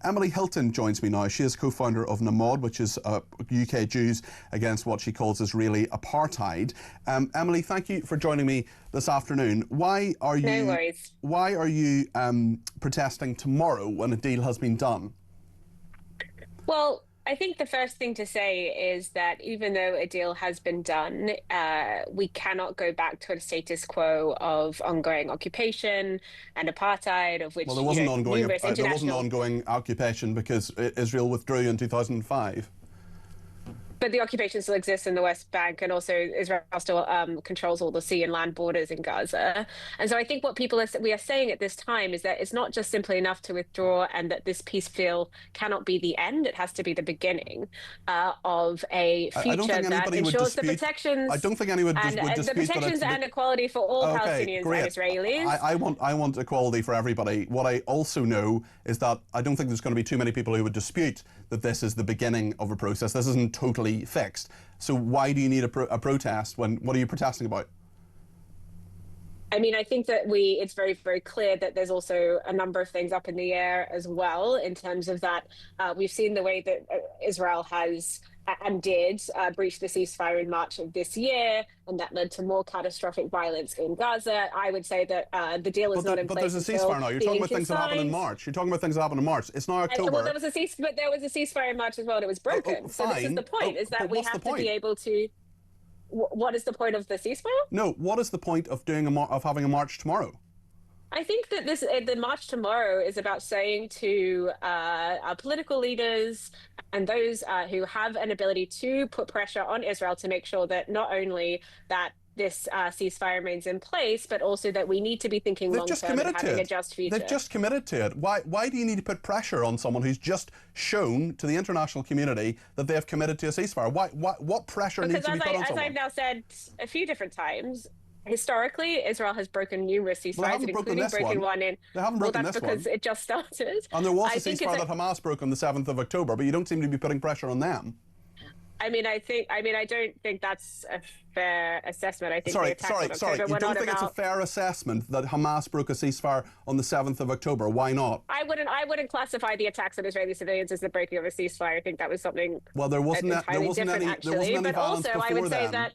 Emily Hilton joins me now. She is co-founder of NAMOD, which is UK Jews Against what she calls Israeli Apartheid. Emily, thank you for joining me this afternoon. Why are you, no worries. Why are you protesting tomorrow when a deal has been done? Well, I think the first thing to say is that even though a deal has been done, we cannot go back to a status quo of ongoing occupation and apartheid, of which well, there wasn't numerous ongoing occupation because Israel withdrew in 2005. But the occupation still exists in the West Bank, and also Israel still controls all the sea and land borders in Gaza. And so I think what we are saying at this time is that it's not just simply enough to withdraw, and that this peace deal cannot be the end. It has to be the beginning of a future that ensures the protections. I don't think anyone would dispute the protections and equality for all Palestinians and Israelis. I want equality for everybody. What I also know is that I don't think there's going to be too many people who would dispute that this is the beginning of a process. This isn't totally fixed. So why do you need a protest? What are you protesting about? I mean, I think that it's very, very clear that there's also a number of things up in the air as well, in terms of that. We've seen the way that Israel has and did breach the ceasefire in March of this year, and that led to more catastrophic violence in Gaza. I would say that the deal is not in place. But there's a ceasefire now. You're talking about things that happened in March. You're talking about things that happened in March. It's now October. Well, there was a ceasefire in March as well, and it was broken. So this is the point: is that we have to be able to. What is the point of the ceasefire? No, what is the point of having a march tomorrow? I think that the march tomorrow is about saying to our political leaders and those who have an ability to put pressure on Israel to make sure that not only that this ceasefire remains in place, but also that we need to be thinking long-term and having a just future. They've just committed to it. Why do you need to put pressure on someone who's just shown to the international community that they have committed to a ceasefire? What pressure needs to be put on someone? As I've now said a few different times, historically, Israel has broken numerous ceasefires, including breaking one in. They haven't broken this one. That's because it just started. And there was a ceasefire that Hamas broke on the 7th of October, but you don't seem to be putting pressure on them. I don't think that's a fair assessment. I think sorry. You don't think it's a fair assessment that Hamas broke a ceasefire on the 7th of October? Why not? I wouldn't classify the attacks on Israeli civilians as the breaking of a ceasefire. I think that was something. Well, there wasn't any but violence also, before I would say then. that.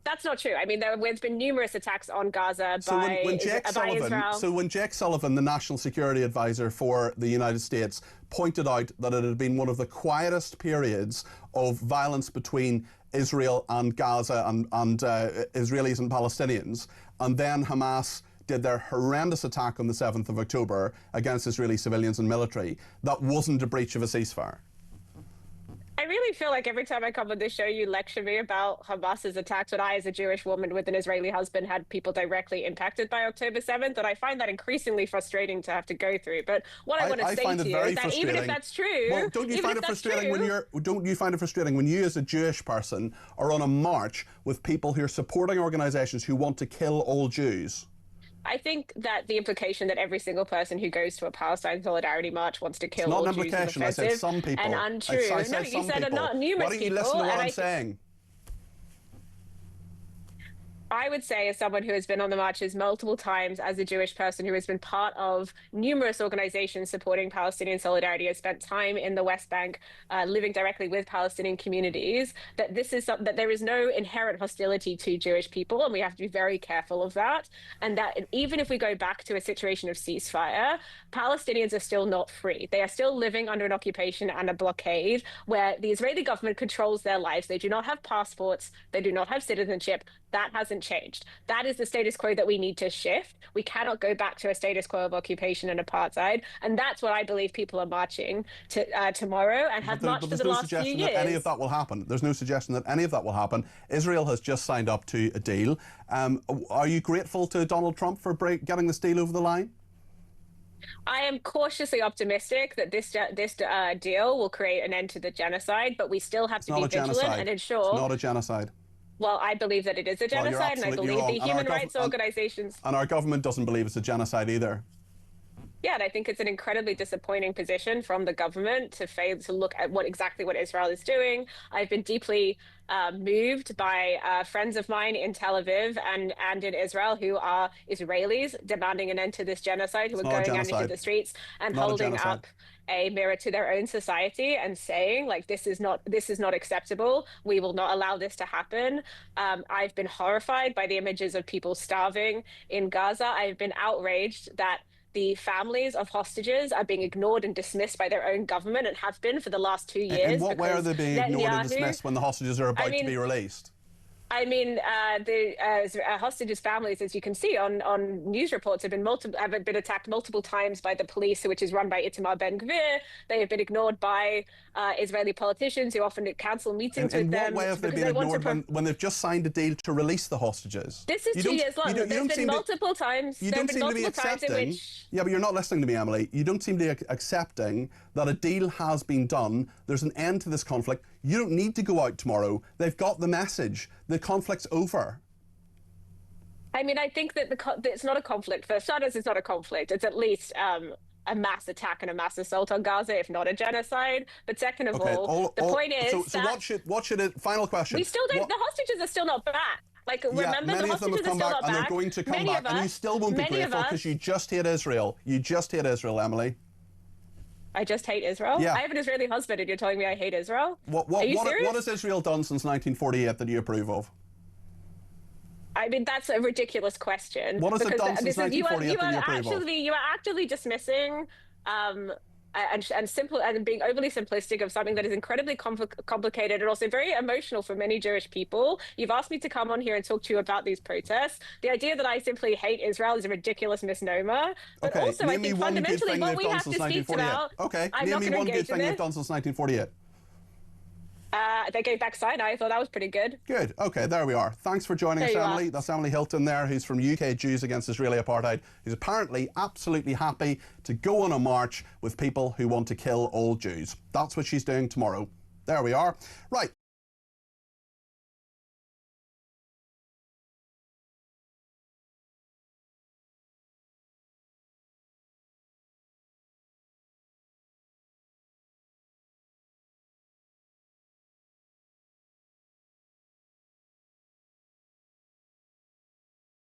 That's not true. I mean, there's been numerous attacks on Gaza by Israel. So when Jake Sullivan, the National Security Advisor for the United States, pointed out that it had been one of the quietest periods of violence between Israel and Gaza and Israelis and Palestinians, and then Hamas did their horrendous attack on the 7th of October against Israeli civilians and military, that wasn't a breach of a ceasefire. I really feel like every time I come on this show, you lecture me about Hamas's attacks when I, as a Jewish woman with an Israeli husband, had people directly impacted by October 7th, and I find that increasingly frustrating to have to go through. But what I want to say to you is that even if that's true, well, don't you find it frustrating when you, as a Jewish person, are on a march with people who are supporting organisations who want to kill all Jews? I think that the implication that every single person who goes to a Palestine Solidarity March wants to kill all Jews is offensive. It's not an implication. I said some people. And untrue. I said you said not numerous people. Why don't you listen to what I'm saying? I would say, as someone who has been on the marches multiple times, as a Jewish person who has been part of numerous organizations supporting Palestinian solidarity, has spent time in the West Bank, living directly with Palestinian communities, that that there is no inherent hostility to Jewish people, and we have to be very careful of that. And that even if we go back to a situation of ceasefire, Palestinians are still not free. They are still living under an occupation and a blockade where the Israeli government controls their lives. They do not have passports. They do not have citizenship. That hasn't changed. That is the status quo that we need to shift. We cannot go back to a status quo of occupation and apartheid. And that's what I believe people are marching to tomorrow and have marched for the last few years. There's no suggestion that any of that will happen. There's no suggestion that any of that will happen. Israel has just signed up to a deal. Are you grateful to Donald Trump for getting this deal over the line? I am cautiously optimistic that this deal will create an end to the genocide, but we still have to be vigilant and ensure. It's not a genocide. Well, I believe that it is a genocide, and I believe the human rights organizations. And our government doesn't believe it's a genocide either. Yeah, and I think it's an incredibly disappointing position from the government to fail to look at exactly what Israel is doing. I've been deeply moved by friends of mine in Tel Aviv and in Israel who are Israelis demanding an end to this genocide, who It's are not a going out into genocide. the streets and Not a holding genocide. up a mirror to their own society and saying, like, this is not acceptable. We will not allow this to happen. I've been horrified by the images of people starving in Gaza. I've been outraged that the families of hostages are being ignored and dismissed by their own government and have been for the last 2 years. In what way are they being ignored and dismissed when the hostages are about to be released? The hostages' families, as you can see on news reports, have been attacked multiple times by the police, which is run by Itamar Ben-Gvir. They have been ignored by Israeli politicians who often cancel meetings with them. In what way have they been ignored when they've just signed a deal to release the hostages? This is 2 years long. There's been multiple times. You don't seem to be accepting. Yeah, but you're not listening to me, Emily. You don't seem to be accepting that a deal has been done. There's an end to this conflict. You don't need to go out tomorrow. They've got the message. The conflict's over. I mean, I think that it's not a conflict. For starters, it's not a conflict. It's at least a mass attack and a mass assault on Gaza, if not a genocide. But second of all, the point is what should it? Final question. We still don't. The hostages are still not back. Like, remember, many the of them have hostages are come still back, not back. and they're going to come back, and you still won't be grateful because you just hate Israel. You just hate Israel, Emily. I just hate Israel? Yeah. I have an Israeli husband and you're telling me I hate Israel? Are you serious? What has Israel done since 1948 that you approve of? I mean, that's a ridiculous question. What has it done since 1948 that you approve of? You are actively dismissing and being overly simplistic of something that is incredibly complicated and also very emotional for many Jewish people. You've asked me to come on here and talk to you about these protests. The idea that I simply hate Israel is a ridiculous misnomer. But also, I think fundamentally what we have to speak about. Okay, name me one good thing they've done since 1948. They gave back Sinai. I thought that was pretty good. Good. Okay, there we are. Thanks for joining us, Emily. That's Emily Hilton there, who's from UK Jews Against Israeli Apartheid, who's apparently absolutely happy to go on a march with people who want to kill all Jews. That's what she's doing tomorrow. There we are. Right.